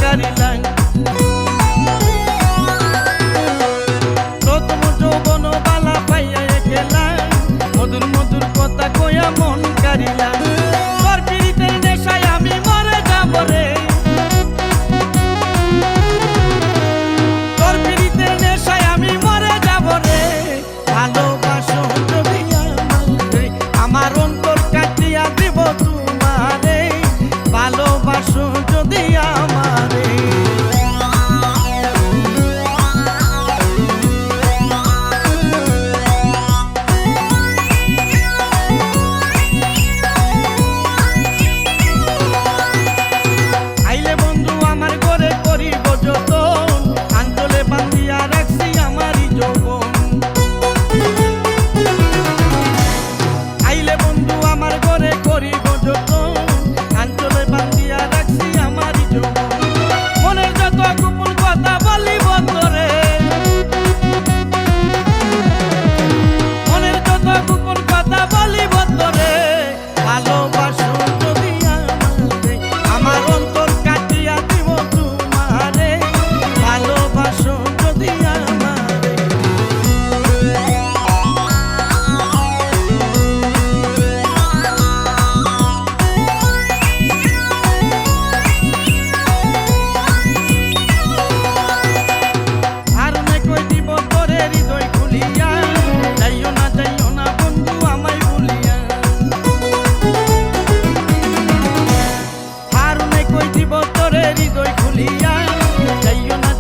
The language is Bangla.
কারিলাম। প্রথম যৌবন বালা পাইয়া গেলাম, মধুর মধুর কথা কইয়া মন কারিলাম। তোর পীড়িতের নেশায় আমি মরে যাব রে, তোর পীড়িতের নেশায় আমি মরে যাব রে। ভালোবাসো যদি আমারে, আমার অন্তর কাটিয়া দিব তোমারে। ভালোবাসো যদি আমারে। আইলে বন্ধু আমার ঘরে করিব যতন, আঞ্চলে বান্ধিয়া রাখছি আমারই যৌবন। আইলে বন্ধু আমার ঘরে করিব যতন, আঞ্চলে বান্ধিয়া রাখছি আমারই যৌবন। মনের যত গোপন কথা বলিব তোরে, মনের যত গোপন কথা বলিব তোরে। ভালোবাসো যদি আমারে, আমার অন্তর কাটিয়া দিব তোমারে। ভালোবাসো যদি আমারে। আর না কই দিব তোরে হৃদয় খুলিয়া, যাইও না বন্ধু আমায় ভুলিয়া। আর না কই দিব তোরে হৃদয় খুলিয়া, যাইও না